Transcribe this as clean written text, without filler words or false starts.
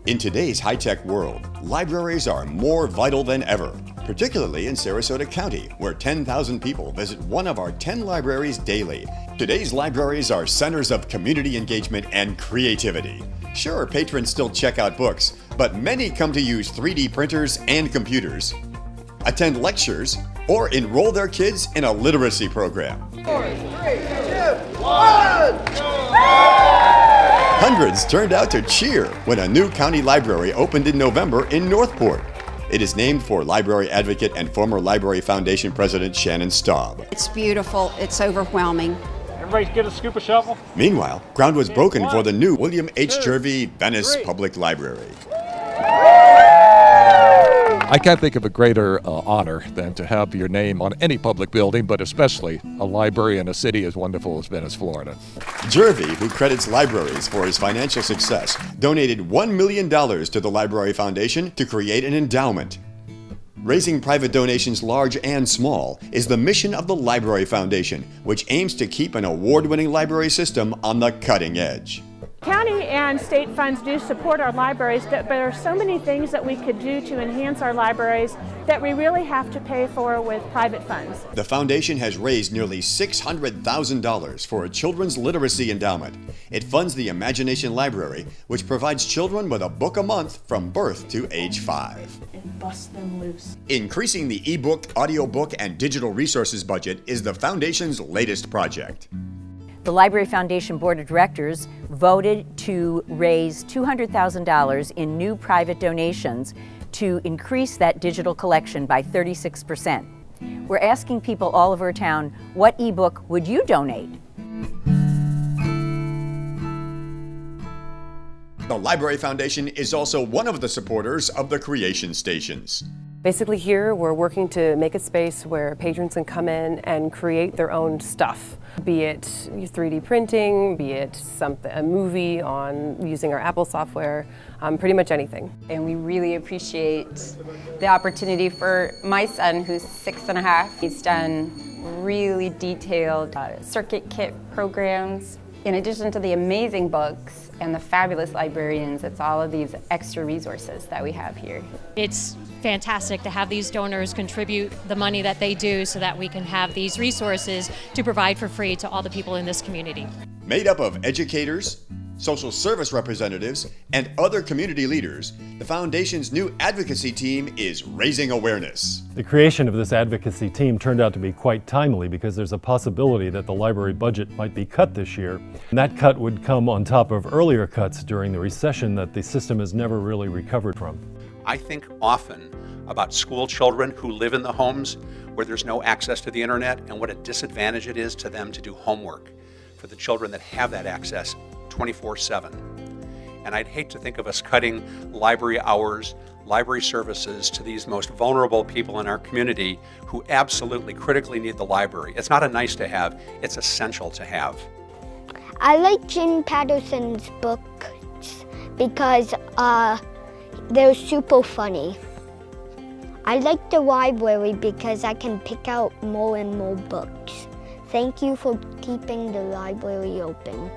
In today's high-tech world, libraries are more vital than ever, particularly in Sarasota County, where 10,000 people visit one of our 10 libraries daily. Today's libraries are centers of community engagement and creativity. Sure, patrons still check out books, but many come to use 3D printers and computers, attend lectures, or enroll their kids in a literacy program. 4, 3, 2, 1! Hundreds turned out to cheer when a new county library opened in November in Northport. It is named for library advocate and former Library Foundation President Shannon Staub. It's beautiful. It's overwhelming. Everybody get a scoop of shovel. Meanwhile, ground was broken for the new William H. Jervey Venice Public Library. I can't think of a greater honor than to have your name on any public building, but especially a library in a city as wonderful as Venice, Florida. Jervey, who credits libraries for his financial success, donated $1 million to the Library Foundation to create an endowment. Raising private donations large and small is the mission of the Library Foundation, which aims to keep an award-winning library system on the cutting edge. County and state funds do support our libraries, but there are so many things that we could do to enhance our libraries that we really have to pay for with private funds. The foundation has raised nearly $600,000 for a children's literacy endowment. It funds the Imagination Library, which provides children with a book a month from birth to age 5. And bust them loose. Increasing the ebook, audiobook, and digital resources budget is the foundation's latest project. The Library Foundation Board of Directors voted to raise $200,000 in new private donations to increase that digital collection by 36%. We're asking people all over town, what ebook would you donate? The Library Foundation is also one of the supporters of the Creation Stations. Basically here we're working to make a space where patrons can come in and create their own stuff, be it 3D printing, be it a movie on using our Apple software, pretty much anything. And we really appreciate the opportunity for my son, who's 6.5. He's done really detailed circuit kit programs. In addition to the amazing books and the fabulous librarians, it's all of these extra resources that we have here. It's fantastic to have these donors contribute the money that they do so that we can have these resources to provide for free to all the people in this community. Made up of educators, social service representatives, and other community leaders, the Foundation's new advocacy team is raising awareness. The creation of this advocacy team turned out to be quite timely because there's a possibility that the library budget might be cut this year. And that cut would come on top of earlier cuts during the recession that the system has never really recovered from. I think often about school children who live in the homes where there's no access to the internet and what a disadvantage it is to them to do homework for the children that have that access 24/7. And I'd hate to think of us cutting library hours, library services to these most vulnerable people in our community who absolutely critically need the library. It's not a nice to have, it's essential to have. I like Jim Patterson's books because they're super funny. I like the library because I can pick out more and more books. Thank you for keeping the library open.